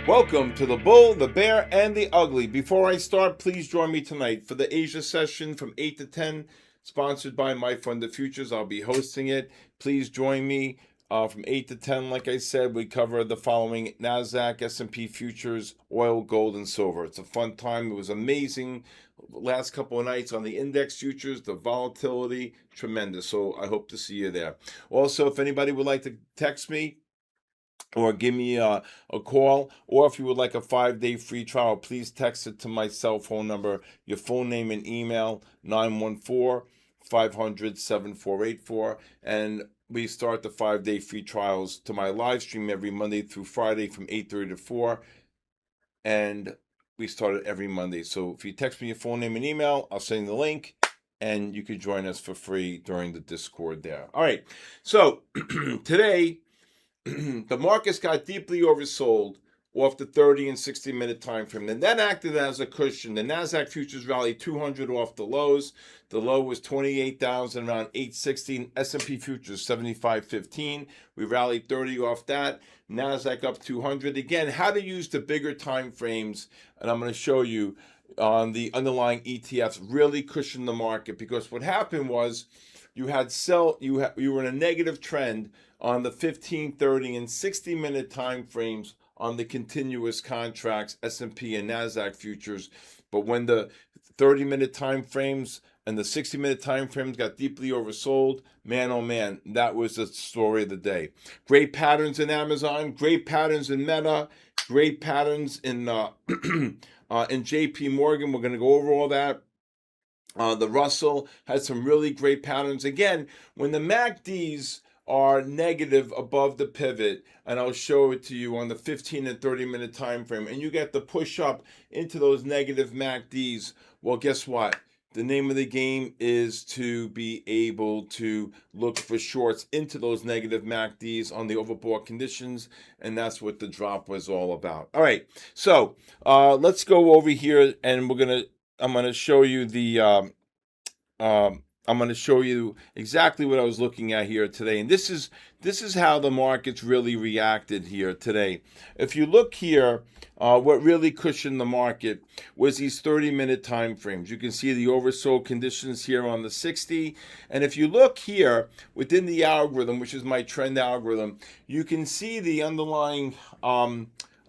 Welcome to the Bull, the Bear, and the Ugly. Before I start, please join me tonight for the Asia session from 8 to 10, sponsored by My Fund of Futures. I'll be hosting it. Please join me from 8 to 10. Like I said, we cover the following: NASDAQ, S&P futures, oil, gold, and silver. It's a fun time. It was amazing last couple of nights on the index futures. The volatility, tremendous. So I hope to see you there. Also, if anybody would like to text me, or give me a call, or if you would like a 5-day free trial, please text it to my cell phone number, your full name and email, 914-500-7484. And we start the 5-day free trials to my live stream every Monday through Friday from 8:30 to 4. And we start it every Monday. So if you text me your full name and email, I'll send you the link, and you can join us for free during the Discord there. All right. So today, the markets got deeply oversold off the 30 and 60-minute time frame. And that acted as a cushion. The NASDAQ futures rallied 200 off the lows. The low was 28,000, around 816. S&P futures 75.15. We rallied 30 off that. NASDAQ up 200. Again, how to use the bigger time frames, and I'm going to show you on the underlying ETFs, really cushion the market, because what happened was you were in a negative trend on the 15, 30, and 60-minute time frames on the continuous contracts, S&P and NASDAQ futures. But when the 30-minute time frames and the 60-minute time frames got deeply oversold, man, oh man, that was the story of the day. Great patterns in Amazon, great patterns in Meta, great patterns in JP Morgan. We're going to go over all that. The Russell had some really great patterns. Again, when the MACDs are negative above the pivot, and I'll show it to you on the 15 and 30-minute time frame, and you get the push up into those negative MACDs, well, guess what? The name of the game is to be able to look for shorts into those negative MACDs on the overbought conditions, and that's what the drop was all about. All right, so let's go over here, and I'm gonna show you I'm going to show you exactly what I was looking at here today. And this is how the markets really reacted here today. If you look here, what really cushioned the market was these 30-minute time frames. You can see the oversold conditions here on the 60. And if you look here within the algorithm, which is my trend algorithm, you can see the underlying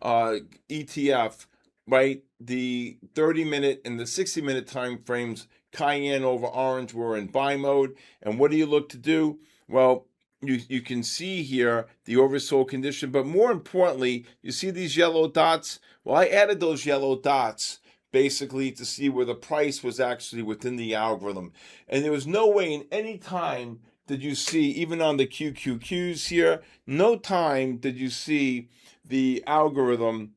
ETF, right? The 30-minute and the 60-minute time frames, cayenne over orange, were in buy mode. And what do you look to do? Well, you can see here the oversold condition, but more importantly, you see these yellow dots? Well, I added those yellow dots basically to see where the price was actually within the algorithm. And there was no way in any time did you see, even on the QQQs here, no time did you see the algorithm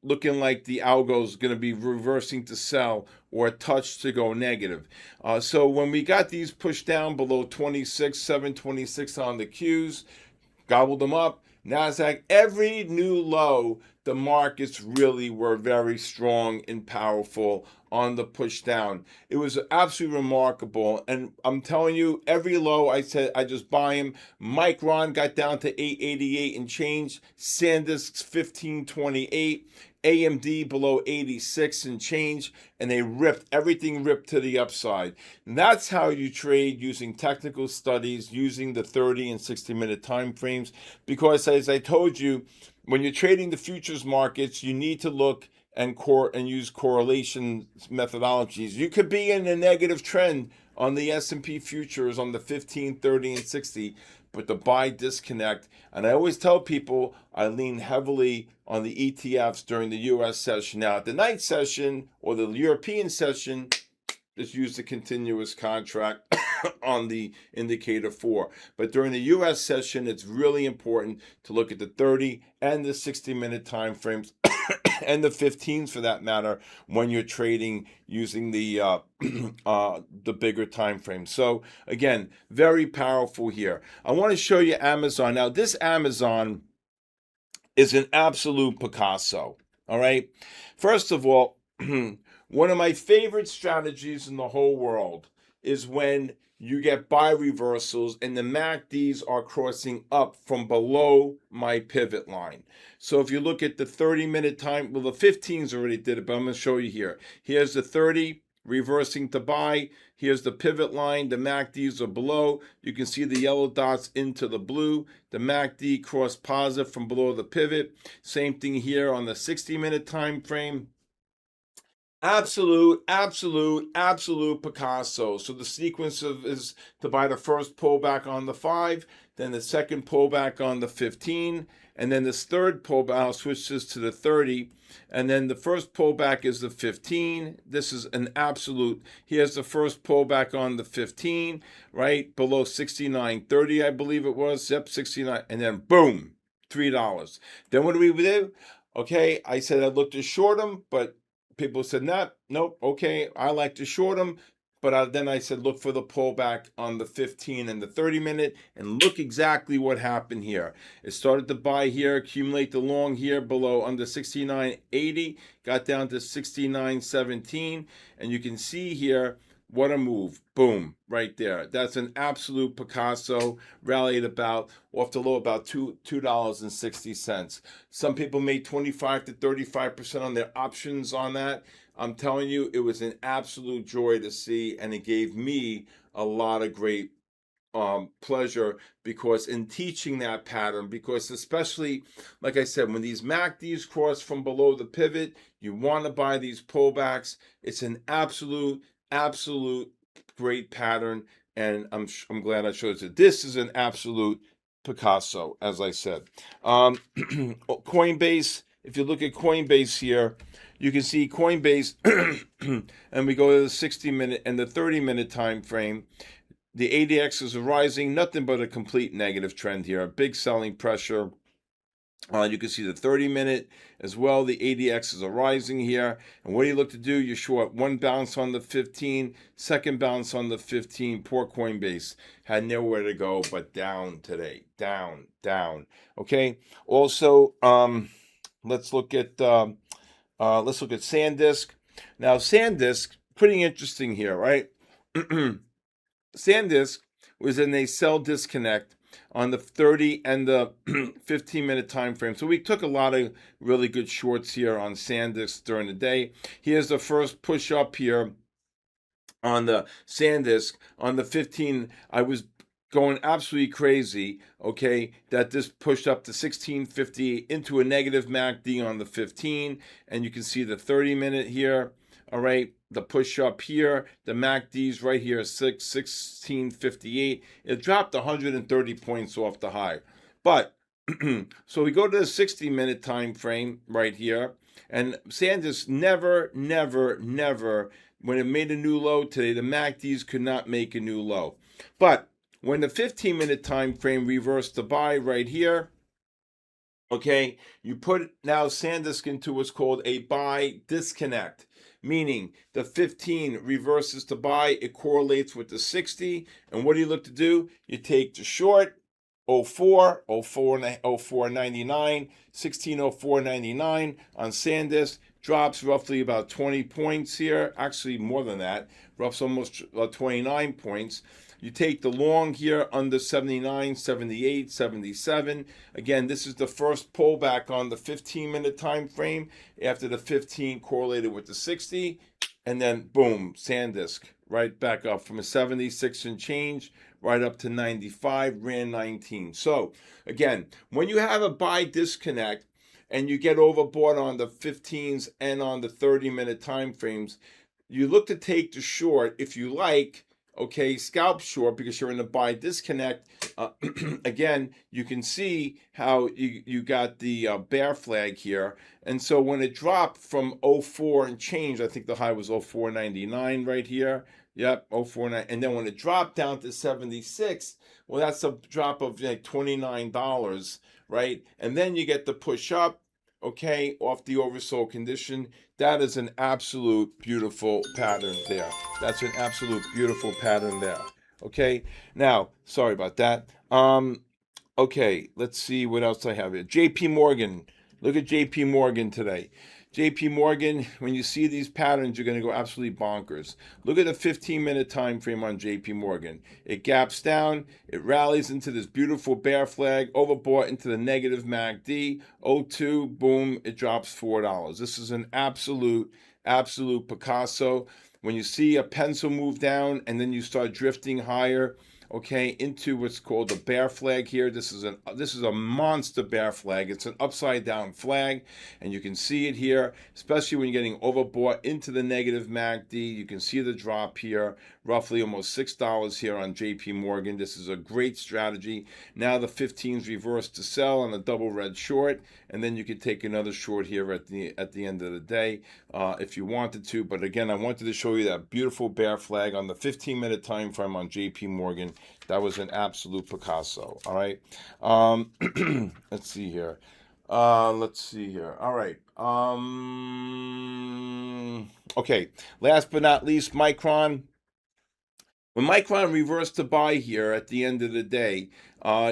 looking like the algo is going to be reversing to sell or a touch to go negative. So when we got these pushed down below 726 on the Qs, gobbled them up. NASDAQ, every new low, the markets really were very strong and powerful on the push down. It was absolutely remarkable. And I'm telling you, every low I said, I just buy them. Micron got down to 888 and change. SanDisk 1528. AMD below 86 and change, and everything ripped to the upside. And that's how you trade, using technical studies, using the 30 and 60-minute time frames, because as I told you, when you're trading the futures markets, you need to look and use correlation methodologies. You could be in a negative trend on the S&P futures on the 15, 30, and 60, but the buy disconnect. And I always tell people I lean heavily on the ETFs during the U.S. session. Now, at the night session or the European session, just use the continuous contract on the indicator 4. But during the U.S. session, it's really important to look at the 30 and the 60-minute time frames and the 15s for that matter when you're trading using the bigger time frame. So again, very powerful here. I want to show you Amazon. Now, this Amazon is an absolute Picasso. All right. First of all, one of my favorite strategies in the whole world is when you get buy reversals and the MACDs are crossing up from below my pivot line. So if you look at the 30-minute time, well, the 15s already did it, but I'm going to show you here. Here's the 30 reversing to buy. Here's the pivot line. The MACDs are below. You can see the yellow dots into the blue. The MACD crossed positive from below the pivot. Same thing here on the 60-minute time frame. Absolute Picasso. So the sequence is to buy the first pullback on the 5, then the second pullback on the 15, and then this third pullback switches to the 30, and then the first pullback is the 15. This is an absolute. Here's the first pullback on the 15, right below 69.30, I believe it was. Yep, 69, and then boom, $3. Then what do we do? Okay, I said I'd look to short them, but people said, nope, okay, I like to short them. But then I said, look for the pullback on the 15 and the 30-minute, and look exactly what happened here. It started to buy here, accumulate the long here below under 69.80, got down to 69.17, and you can see here, what a move. Boom, right there. That's an absolute Picasso, rallied about, off the low, about $2.60. Some people made 25 to 35% on their options on that. I'm telling you, it was an absolute joy to see, and it gave me a lot of great pleasure, because in teaching that pattern, because especially, like I said, when these MACDs cross from below the pivot, you want to buy these pullbacks. It's an absolute great pattern, and I'm glad I showed it. This is an absolute Picasso, as I said. Coinbase, if you look at Coinbase here, you can see Coinbase, and we go to the 60-minute and the 30-minute time frame. The ADXs are rising, nothing but a complete negative trend here, a big selling pressure. You can see the 30-minute as well. The ADXs are rising here. And what do you look to do? You short one bounce on the 15, second bounce on the 15. Poor Coinbase had nowhere to go but down today. Down. Okay. Also, let's look at SanDisk. Now, SanDisk, pretty interesting here, right? SanDisk was in a sell disconnect on the 30 and the 15-minute time frame. So we took a lot of really good shorts here on SanDisk during the day. Here's the first push up here on the SanDisk. On the 15, I was going absolutely crazy, okay, that this pushed up to 1650 into a negative MACD on the 15, and you can see the 30-minute here, all right, the push up here, the MACD's right here, 1658. It dropped 130 points off the high. But, so we go to the 60-minute time frame right here, and SanDisk never, when it made a new low today, the MACD's could not make a new low. But when the 15-minute time frame reversed to buy right here, okay, you put now SanDisk into what's called a buy disconnect, meaning the 15 reverses to buy, it correlates with the 60, and what do you look to do? You take the short, 04.99, 1604.99 on SanDisk, drops roughly about 20 points here, actually more than that, drops almost 29 points. You take the long here under 79, 78, 77. Again, this is the first pullback on the 15-minute time frame after the 15 correlated with the 60. And then, boom, SanDisk right back up from a 76 and change right up to 95, ran 19. So, again, when you have a buy disconnect and you get overbought on the 15s and on the 30-minute time frames, you look to take the short if you like. Okay, scalp short because you're in a buy disconnect. Again, you can see how you got the bear flag here. And so when it dropped from 04 and change, I think the high was 04.99 right here. Yep, 04.9. And then when it dropped down to 76, well, that's a drop of like $29, right? And then you get the push up, okay, off the oversold condition. That is an absolute beautiful pattern there. That's an absolute beautiful pattern there. Okay, now, sorry about that. Okay, let's see what else I have here. JP Morgan. Look at JP Morgan today. JP Morgan, when you see these patterns, you're going to go absolutely bonkers. Look at the 15-minute time frame on JP Morgan. It gaps down, it rallies into this beautiful bear flag, overbought into the negative MACD, 02, boom, it drops $4. This is an absolute Picasso. When you see a pencil move down and then you start drifting higher, okay, into what's called a bear flag here. This is a monster bear flag. It's an upside down flag, and you can see it here, especially when you're getting overbought into the negative MACD. You can see the drop here, roughly almost $6 here on JP Morgan. This is a great strategy. Now the 15's reversed to sell on a double red short, and then you could take another short here at the end of the day if you wanted to. But again, I wanted to show you that beautiful bear flag on the 15-minute time frame on JP Morgan. That was an absolute Picasso. All right. Let's see here. All right. Okay. Last but not least, Micron. When Micron reversed to buy here at the end of the day,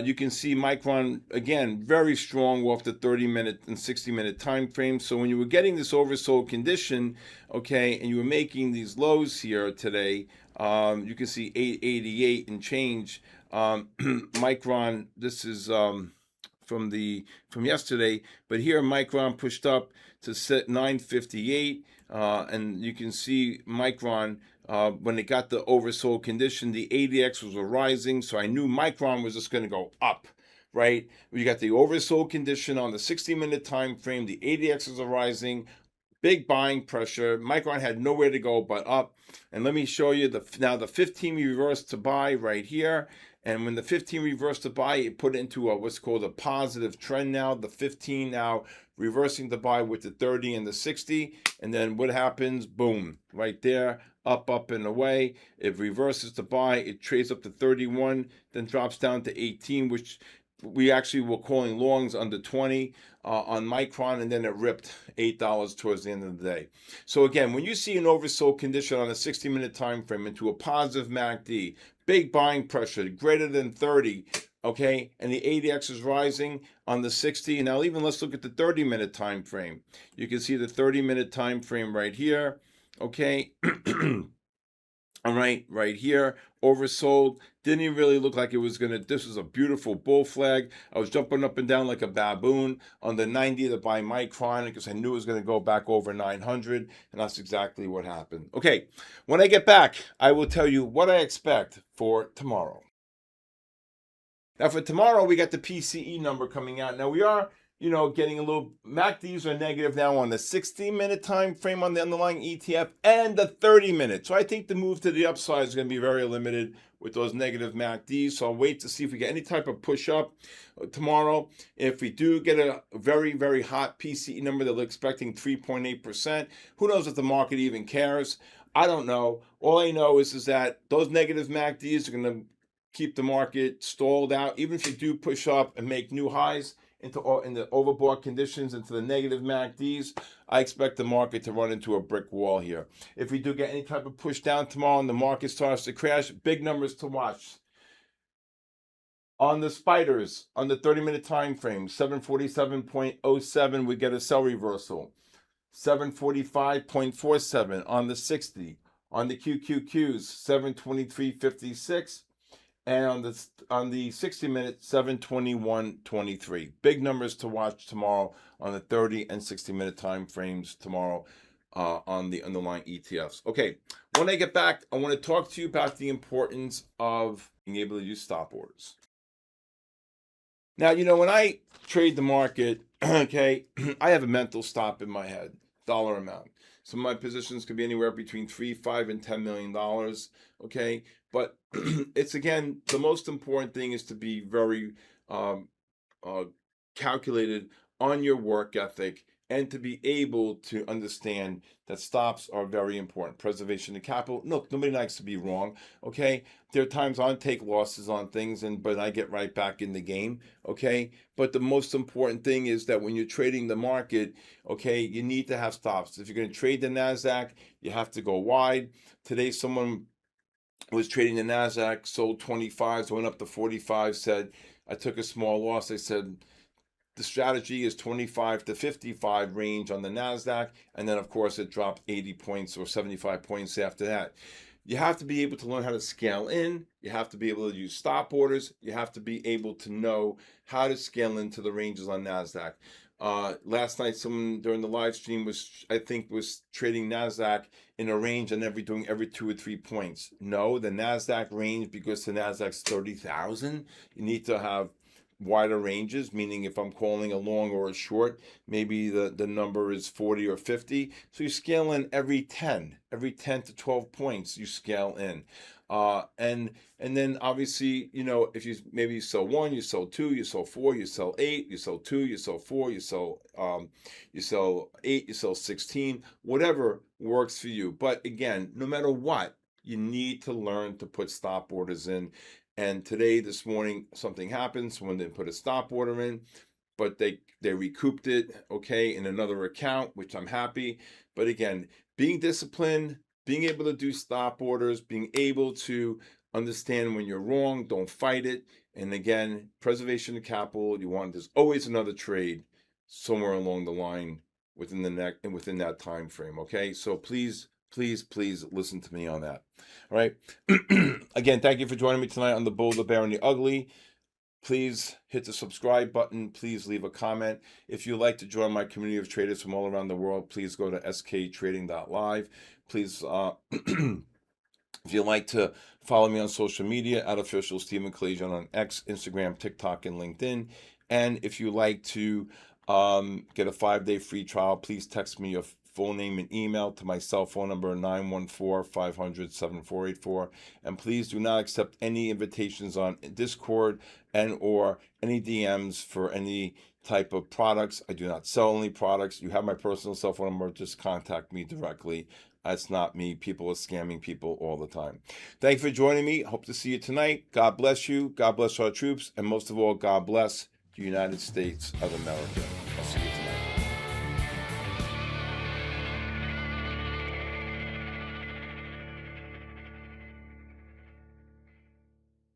you can see Micron, again, very strong off the 30-minute and 60-minute time frame. So when you were getting this oversold condition, okay, and you were making these lows here today, you can see 888 and change. Micron, this is from yesterday, but here Micron pushed up to set 958, and you can see Micron, when it got the oversold condition, the ADX was rising, so I knew Micron was just going to go up, right? You got the oversold condition on the 60-minute time frame, the ADX is rising, big buying pressure. Micron had nowhere to go but up. And let me show you now the 15 reversed to buy right here. And when the 15 reversed to buy, it put it into what's called a positive trend now. The 15 now reversing to buy with the 30 and the 60. And then what happens? Boom, right there, up and away. It reverses to buy. It trades up to 31, then drops down to 18, which we actually were calling longs under 20 on Micron, and then it ripped $8 towards the end of the day. So again, when you see an oversold condition on a 60-minute time frame into a positive MACD, big buying pressure, greater than 30, okay, and the ADX is rising on the 60. Now even let's look at the 30-minute time frame. You can see the 30-minute time frame right here, okay. All right here, oversold. Didn't even really look like it was going to, this was a beautiful bull flag. I was jumping up and down like a baboon on the 90 to buy Micron because I knew it was going to go back over 900, and that's exactly what happened. Okay, when I get back, I will tell you what I expect for tomorrow. Now for tomorrow, we got the PCE number coming out. Now we are, getting a little, MACDs are negative now on the 60-minute time frame on the underlying ETF and the 30-minute. So I think the move to the upside is going to be very limited with those negative MACDs. So I'll wait to see if we get any type of push up tomorrow. If we do get a very, very hot PCE number that we're expecting 3.8%, who knows if the market even cares? I don't know. All I know is that those negative MACDs are going to keep the market stalled out. Even if you do push up and make new highs in the overbought conditions into the negative MACDs, I expect the market to run into a brick wall here. If we do get any type of push down tomorrow and the market starts to crash, big numbers to watch. On the spiders, on the 30-minute time frame, 747.07, we get a sell reversal. 745.47 on the 60. On the QQQs, 723.56. And on the 60-minute, 721.23. Big numbers to watch tomorrow on the 30 and 60-minute time frames tomorrow on the underlying ETFs. Okay, when I get back, I want to talk to you about the importance of being able to use stop orders. Now, when I trade the market, okay, I have a mental stop in my head, dollar amount. Some of my positions could be anywhere between $3, $5, and $10 million, okay? But it's, again, the most important thing is to be very calculated on your work ethic and to be able to understand that stops are very important. Preservation of capital. Look, nobody likes to be wrong, okay? There are times I'll take losses on things, but I get right back in the game, okay? But the most important thing is that when you're trading the market, okay, you need to have stops. If you're going to trade the NASDAQ, you have to go wide. Today, someone was trading the NASDAQ, sold 25s, went up to 45, said, I took a small loss. I said, the strategy is 25 to 55 range on the NASDAQ, and then of course it dropped 80 points or 75 points after that. You have to be able to learn how to scale in. You have to be able to use stop orders. You have to be able to know how to scale into the ranges on NASDAQ. Last night, someone during the live stream was trading NASDAQ in a range and doing every 2 or 3 points. No, the NASDAQ range, because the NASDAQ's 30,000, you need to have wider ranges, meaning if I'm calling a long or a short, maybe the number is 40 or 50. So you scale in every 10 to 12 points, you scale in. And then obviously, if you sell 1, you sell 2, you sell 4, you sell 8, you sell 2, you sell 4, you sell 8, you sell 16, whatever works for you. But again, no matter what, you need to learn to put stop orders in. And this morning, something happened. Someone didn't put a stop order in, but they recouped it, in another account, which I'm happy. But again, being disciplined, being able to do stop orders, being able to understand when you're wrong, don't fight it. And again, preservation of capital, there's always another trade somewhere along the line within that time frame, okay? So please listen to me on that. All right. Again, thank you for joining me tonight on The Bull, the Bear, and the Ugly. Please hit the subscribe button. Please leave a comment. If you'd like to join my community of traders from all around the world, please go to sktrading.live. Please, if you'd like to follow me on social media, @official Stephen Kalayjian on X, Instagram, TikTok, and LinkedIn. And if you'd like to get a 5-day free trial, please text me your full name and email to my cell phone number 914-500-7484. And please do not accept any invitations on Discord or any DMs for any type of products. I do not sell any products. You have my personal cell phone number. Just contact me directly. That's not me. People are scamming people all the time. Thank you for joining me. Hope to see you tonight. God bless you. God bless our troops. And most of all, God bless the United States of America.